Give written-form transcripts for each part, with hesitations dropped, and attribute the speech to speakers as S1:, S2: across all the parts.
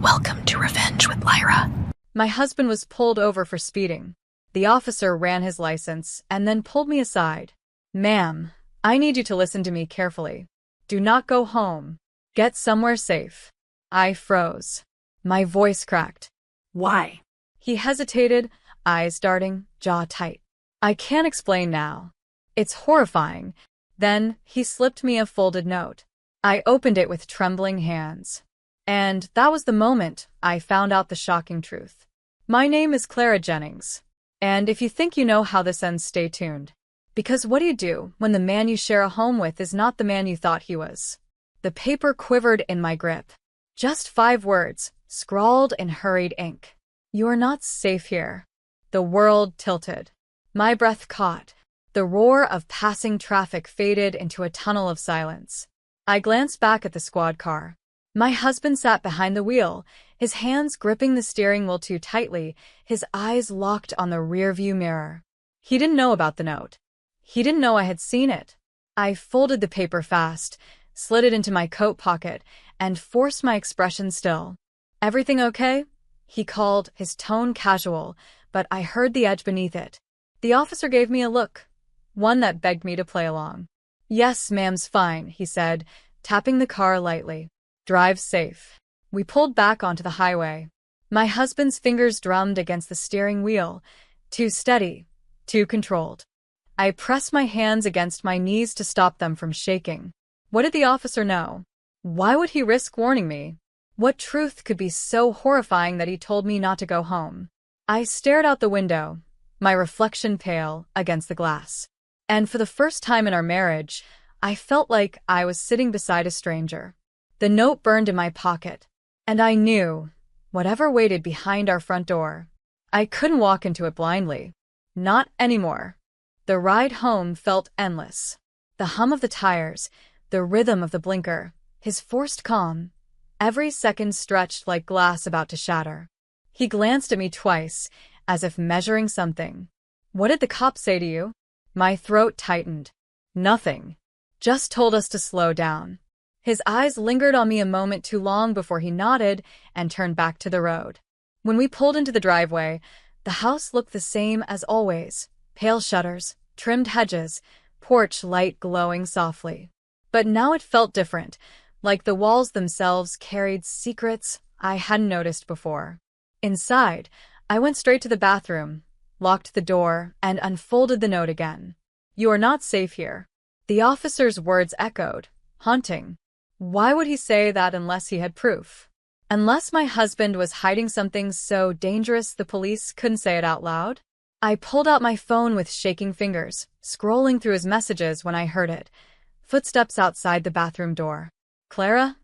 S1: Welcome to Revenge with Lyra.
S2: My husband was pulled over for speeding. The officer ran his license and then pulled me aside. "Ma'am, I need you to listen to me carefully. Do not go home. Get somewhere safe." I froze. My voice cracked.
S1: Why?
S2: He hesitated, eyes darting, jaw tight. "I can't explain now. It's horrifying." Then he slipped me a folded note. I opened it with trembling hands. And that was the moment I found out the shocking truth. My name is Clara Jennings. And if you think you know how this ends, stay tuned. Because what do you do when the man you share a home with is not the man you thought he was? The paper quivered in my grip. Just 5 words, scrawled in hurried ink. "You are not safe here." The world tilted. My breath caught. The roar of passing traffic faded into a tunnel of silence. I glanced back at the squad car. My husband sat behind the wheel, his hands gripping the steering wheel too tightly, his eyes locked on the rearview mirror. He didn't know about the note. He didn't know I had seen it. I folded the paper fast, slid it into my coat pocket, and forced my expression still. "Everything okay?" he called, his tone casual, but I heard the edge beneath it. The officer gave me a look, one that begged me to play along. "Yes, ma'am's fine," he said, tapping the car lightly. "Drive safe." We pulled back onto the highway. My husband's fingers drummed against the steering wheel, too steady, too controlled. I pressed my hands against my knees to stop them from shaking. What did the officer know? Why would he risk warning me? What truth could be so horrifying that he told me not to go home? I stared out the window, my reflection pale against the glass. And for the first time in our marriage, I felt like I was sitting beside a stranger. The note burned in my pocket, and I knew, whatever waited behind our front door, I couldn't walk into it blindly. Not anymore. The ride home felt endless. The hum of the tires, the rhythm of the blinker, his forced calm, every second stretched like glass about to shatter. He glanced at me twice, as if measuring something. "What did the cop say to you?" My throat tightened. "Nothing. Just told us to slow down." His eyes lingered on me a moment too long before he nodded and turned back to the road. When we pulled into the driveway, the house looked the same as always. Pale shutters, trimmed hedges, porch light glowing softly. But now it felt different, like the walls themselves carried secrets I hadn't noticed before. Inside, I went straight to the bathroom, locked the door, and unfolded the note again. "You are not safe here." The officer's words echoed, haunting. Why would he say that unless he had proof? Unless my husband was hiding something so dangerous the police couldn't say it out loud? I pulled out my phone with shaking fingers, scrolling through his messages when I heard it. Footsteps outside the bathroom door. "Clara?"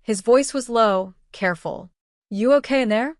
S2: His voice was low, careful. "You okay in there?"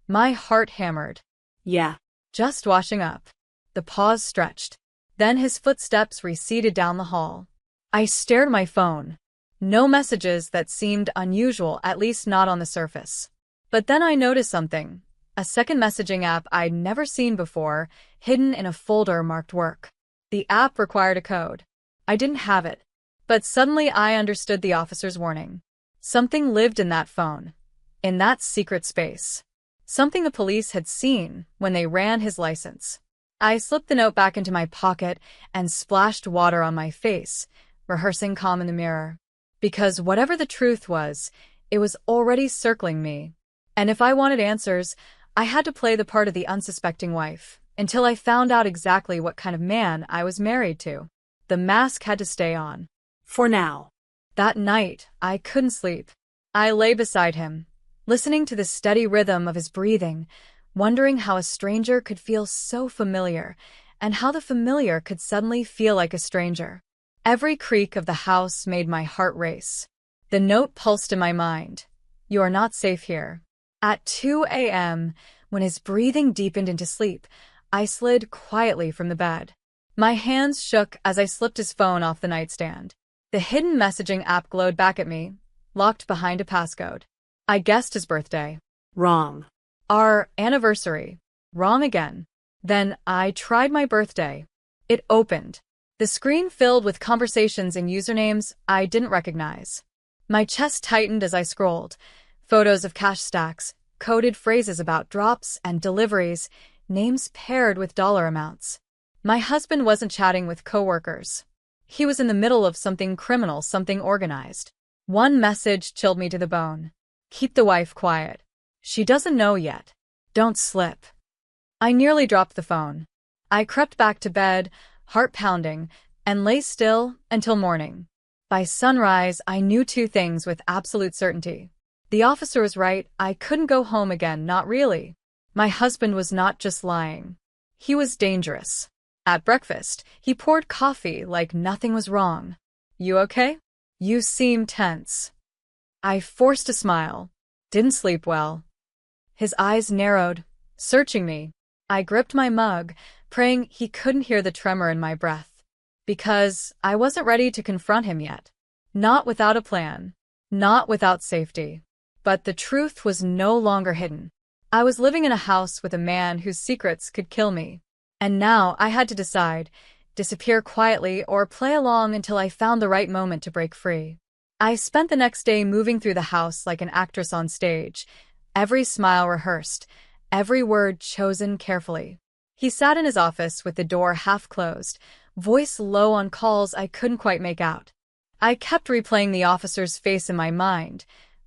S2: My heart hammered.
S1: Yeah.
S2: "Just washing up." The pause stretched. Then his footsteps receded down the hall. I stared at my phone. No messages that seemed unusual, at least not on the surface. But then I noticed something. A second messaging app I'd never seen before, hidden in a folder marked Work. The app required a code. I didn't have it. But suddenly I understood the officer's warning. Something lived in that phone. In that secret space. Something the police had seen when they ran his license. I slipped the note back into my pocket and splashed water on my face, rehearsing calm in the mirror. Because whatever the truth was, it was already circling me. And if I wanted answers, I had to play the part of the unsuspecting wife, until I found out exactly what kind of man I was married to. The mask had to stay on.
S1: For now.
S2: That night, I couldn't sleep. I lay beside him, listening to the steady rhythm of his breathing, wondering how a stranger could feel so familiar, and how the familiar could suddenly feel like a stranger. Every creak of the house made my heart race. The note pulsed in my mind. "You are not safe here." At 2 a.m., when his breathing deepened into sleep, I slid quietly from the bed. My hands shook as I slipped his phone off the nightstand. The hidden messaging app glowed back at me, locked behind a passcode. I guessed his birthday.
S1: Wrong.
S2: Our anniversary. Wrong again. Then I tried my birthday. It opened. The screen filled with conversations and usernames I didn't recognize. My chest tightened as I scrolled, Photos of cash stacks, coded phrases about drops and deliveries, names paired with dollar amounts. My husband wasn't chatting with coworkers. He was in the middle of something criminal, something organized. One message chilled me to the bone. Keep the wife quiet. She doesn't know yet. Don't slip. I nearly dropped the phone. I crept back to bed, heart pounding, and lay still until morning. By sunrise, I knew two things with absolute certainty. The officer was right, I couldn't go home again, not really. My husband was not just lying. He was dangerous. At breakfast, he poured coffee like nothing was wrong. You okay? You seem tense. I forced a smile. Didn't sleep well. His eyes narrowed, searching me. I gripped my mug, praying he couldn't hear the tremor in my breath. Because I wasn't ready to confront him yet. Not without a plan. Not without safety. But the truth was no longer hidden. I was living in a house with a man whose secrets could kill me. And now I had to decide, disappear quietly or play along until I found the right moment to break free. I spent the next day moving through the house like an actress on stage, every smile rehearsed, every word chosen carefully. He sat in his office with the door half closed, voice low on calls I couldn't quite make out. I kept replaying the officer's face in my mind,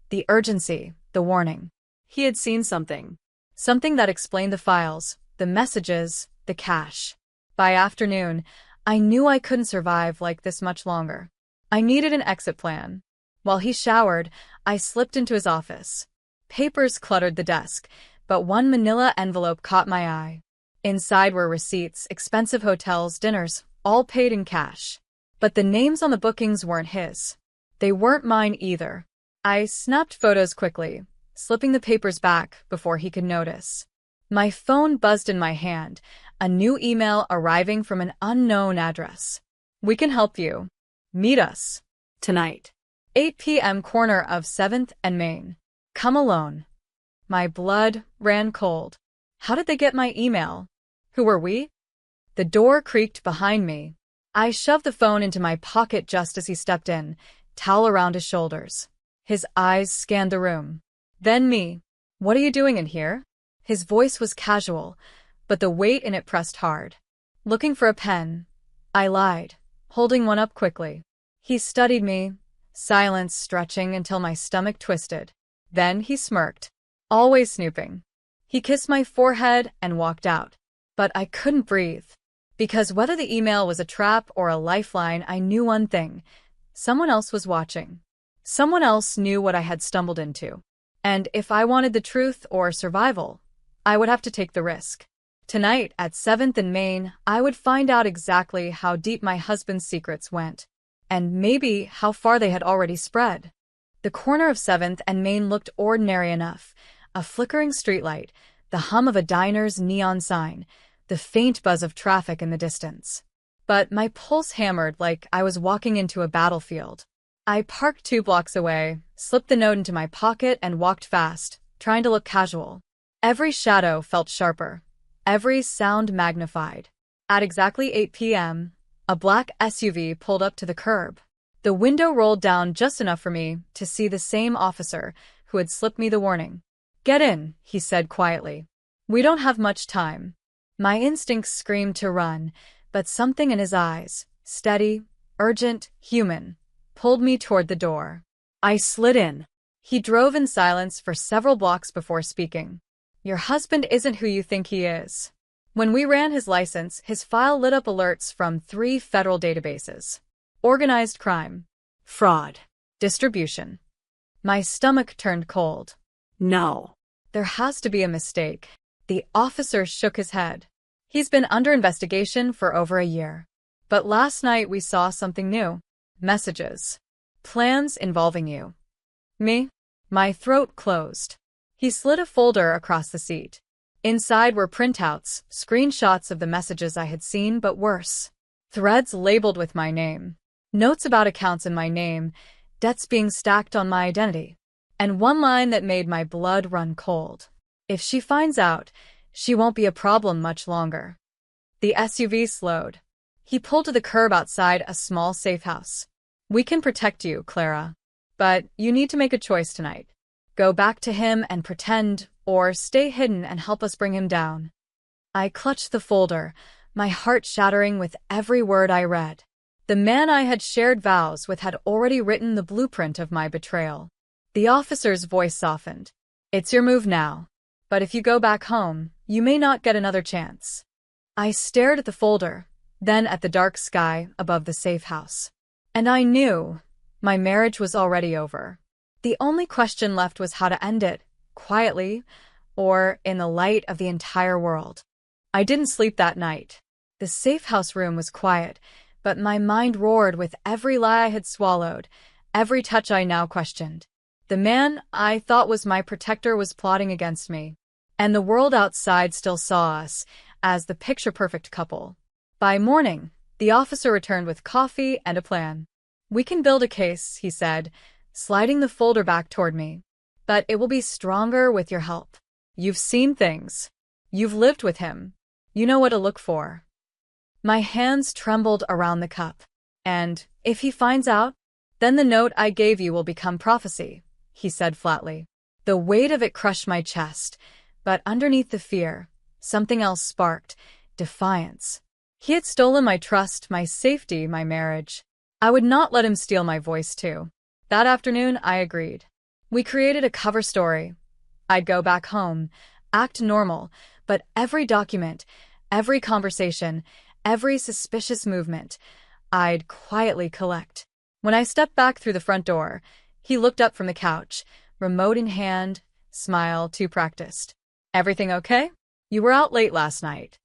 S2: the urgency, the warning.
S1: He had seen something.
S2: Something that explained the files, the messages, the cash. By afternoon, I knew I couldn't survive like this much longer. I needed an exit plan. While he showered, I slipped into his office. Papers cluttered the desk, but one manila envelope caught my eye. Inside were receipts, expensive hotels, dinners, all paid in cash. But the names on the bookings weren't his. They weren't mine either. I snapped photos quickly, slipping the papers back before he could notice. My phone buzzed in my hand, a new email arriving from an unknown address. We can help you. Meet us.
S1: Tonight.
S2: 8 p.m. corner of 7th and Main. Come alone. My blood ran cold. How did they get my email? Who were we? The door creaked behind me. I shoved the phone into my pocket just as he stepped in, towel around his shoulders. His eyes scanned the room. Then me. What are you doing in here? His voice was casual, but the weight in it pressed hard. Looking for a pen. I lied, holding one up quickly. He studied me, silence stretching until my stomach twisted. Then he smirked. Always snooping. He kissed my forehead and walked out. But I couldn't breathe. Because whether the email was a trap or a lifeline, I knew one thing. Someone else was watching. Someone else knew what I had stumbled into. And if I wanted the truth or survival, I would have to take the risk. Tonight, at 7th and Main, I would find out exactly how deep my husband's secrets went. And maybe how far they had already spread. The corner of 7th and Main looked ordinary enough. A flickering streetlight, the hum of a diner's neon sign, the faint buzz of traffic in the distance. But my pulse hammered like I was walking into a battlefield. I parked 2 blocks away, slipped the note into my pocket and walked fast, trying to look casual. Every shadow felt sharper, every sound magnified. At exactly 8 p.m., a black SUV pulled up to the curb. The window rolled down just enough for me to see the same officer who had slipped me the warning. "Get in," he said quietly. "We don't have much time." My instincts screamed to run, but something in his eyes, steady, urgent, human, pulled me toward the door. I slid in. He drove in silence for several blocks before speaking. "Your husband isn't who you think he is." When we ran his license, his file lit up alerts from 3 federal databases. Organized crime.
S1: Fraud.
S2: Distribution. My stomach turned cold.
S1: No.
S2: There has to be a mistake. The officer shook his head. He's been under investigation for over a year. But last night we saw something new. Messages. Plans involving you. Me? My throat closed. He slid a folder across the seat. Inside were printouts, screenshots of the messages I had seen, but worse. Threads labeled with my name. Notes about accounts in my name, debts being stacked on my identity. And one line that made my blood run cold. If she finds out, she won't be a problem much longer. The SUV slowed. He pulled to the curb outside a small safe house. "We can protect you, Clara. But you need to make a choice tonight. Go back to him and pretend, or stay hidden and help us bring him down. I clutched the folder, my heart shattering with every word I read. The man I had shared vows with had already written the blueprint of my betrayal. The officer's voice softened. It's your move now. But if you go back home, you may not get another chance. I stared at the folder, then at the dark sky above the safe house. And I knew my marriage was already over. The only question left was how to end it, quietly, or in the light of the entire world. I didn't sleep that night. The safe house room was quiet, but my mind roared with every lie I had swallowed, every touch I now questioned. The man I thought was my protector was plotting against me, and the world outside still saw us as the picture-perfect couple. By morning, the officer returned with coffee and a plan. We can build a case, he said, sliding the folder back toward me. But it will be stronger with your help. You've seen things. You've lived with him. You know what to look for. My hands trembled around the cup. And if he finds out, then the note I gave you will become prophecy, he said flatly. The weight of it crushed my chest, but underneath the fear, something else sparked, defiance. He had stolen my trust, my safety, my marriage. I would not let him steal my voice too. That afternoon, I agreed. We created a cover story. I'd go back home, act normal, but every document, every conversation, every suspicious movement, I'd quietly collect. When I stepped back through the front door, he looked up from the couch, remote in hand, smile too practiced. Everything okay? You were out late last night.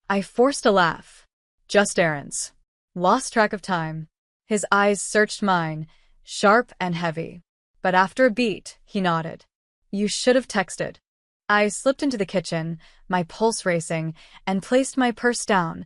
S2: I forced a laugh. Just errands. Lost track of time. His eyes searched mine, sharp and heavy. But after a beat, he nodded. You should have texted. I slipped into the kitchen, my pulse racing, and placed my purse down,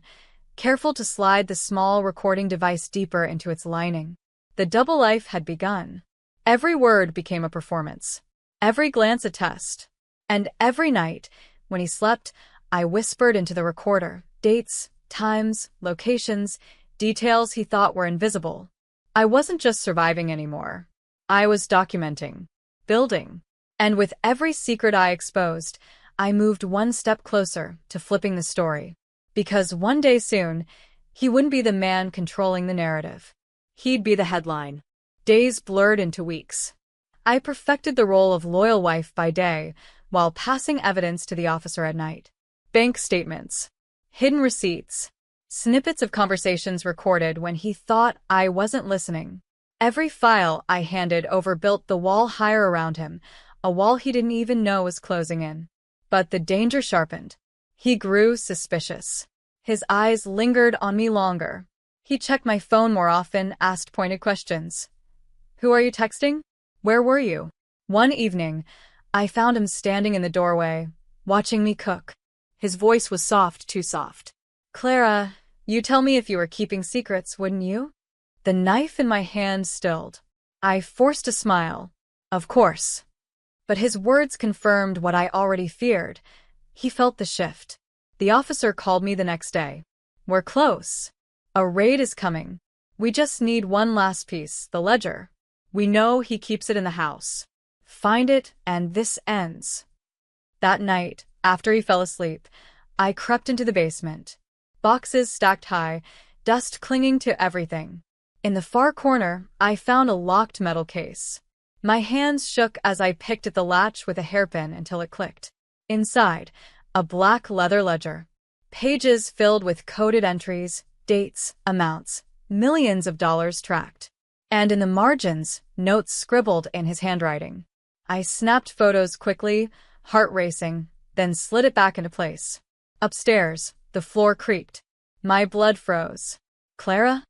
S2: careful to slide the small recording device deeper into its lining. The double life had begun. Every word became a performance, every glance a test. And every night, when he slept, I whispered into the recorder, dates, times, locations, details he thought were invisible. I wasn't just surviving anymore. I was documenting, building. And with every secret I exposed, I moved one step closer to flipping the story. Because one day soon, he wouldn't be the man controlling the narrative. He'd be the headline. Days blurred into weeks. I perfected the role of loyal wife by day, while passing evidence to the officer at night. Bank statements, hidden receipts, snippets of conversations recorded when he thought I wasn't listening. Every file I handed over built the wall higher around him, a wall he didn't even know was closing in. But the danger sharpened. He grew suspicious. His eyes lingered on me longer. He checked my phone more often, asked pointed questions. Who are you texting? Where were you? One evening, I found him standing in the doorway, watching me cook. His voice was soft, too soft. Clara, you tell me if you were keeping secrets, wouldn't you? The knife in my hand stilled. I forced a smile. Of course. But his words confirmed what I already feared. He felt the shift. The officer called me the next day. We're close. A raid is coming. We just need one last piece, the ledger. We know he keeps it in the house. Find it, and this ends. That night, after he fell asleep, I crept into the basement. Boxes stacked high, dust clinging to everything. In the far corner, I found a locked metal case. My hands shook as I picked at the latch with a hairpin until it clicked. Inside, a black leather ledger. Pages filled with coded entries, dates, amounts, millions of dollars tracked. And in the margins, notes scribbled in his handwriting. I snapped photos quickly, heart racing, then slid it back into place. Upstairs, the floor creaked. My blood froze. Clara?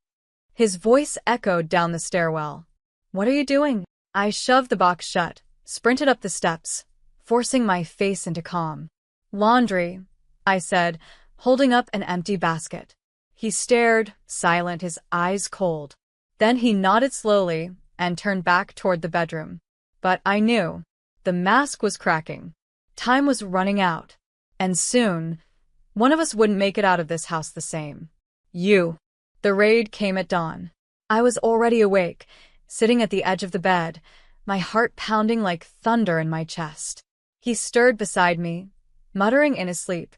S2: His voice echoed down the stairwell. What are you doing? I shoved the box shut, sprinted up the steps, forcing my face into calm. Laundry, I said, holding up an empty basket. He stared, silent, his eyes cold. Then he nodded slowly and turned back toward the bedroom. But I knew. The mask was cracking. Time was running out. And soon, one of us wouldn't make it out of this house the same. You. The raid came at dawn. I was already awake, sitting at the edge of the bed, my heart pounding like thunder in my chest. He stirred beside me, muttering in his sleep,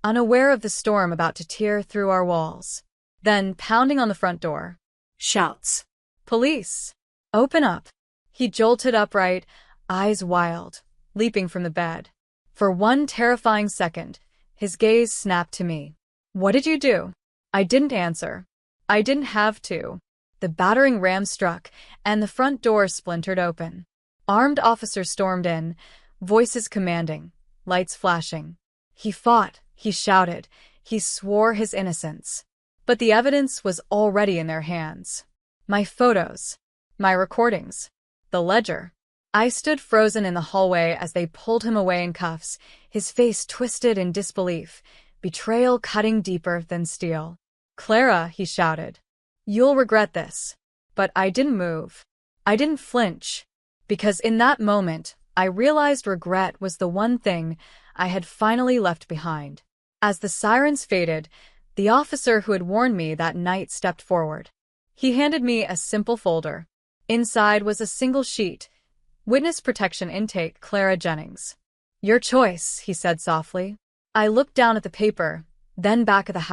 S2: unaware of the storm about to tear through our walls. Then, pounding on the front door.
S1: Shouts.
S2: Police! Open up! He jolted upright, eyes wild, leaping from the bed. For one terrifying second, his gaze snapped to me. What did you do? I didn't answer. I didn't have to. The battering ram struck, and the front door splintered open. Armed officers stormed in, voices commanding, lights flashing. He fought, he shouted, he swore his innocence. But the evidence was already in their hands. My photos, my recordings, the ledger. I stood frozen in the hallway as they pulled him away in cuffs, his face twisted in disbelief, betrayal cutting deeper than steel. Clara, he shouted. You'll regret this. But I didn't move. I didn't flinch. Because in that moment, I realized regret was the one thing I had finally left behind. As the sirens faded, the officer who had warned me that night stepped forward. He handed me a simple folder. Inside was a single sheet. Witness protection intake, Clara Jennings. Your choice, he said softly. I looked down at the paper, then back at the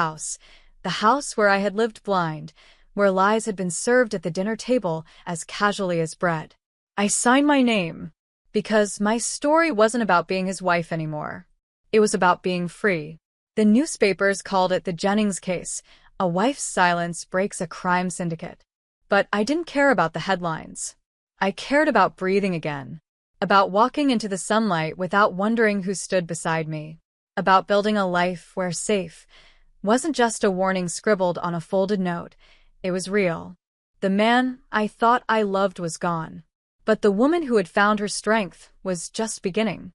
S2: house where I had lived blind, where lies had been served at the dinner table as casually as bread. I signed my name, because my story wasn't about being his wife anymore. It was about being free. The newspapers called it the Jennings case. A wife's silence breaks a crime syndicate. But I didn't care about the headlines. I cared about breathing again, about walking into the sunlight without wondering who stood beside me, about building a life where safe wasn't just a warning scribbled on a folded note. It was real. The man I thought I loved was gone, but the woman who had found her strength was just beginning.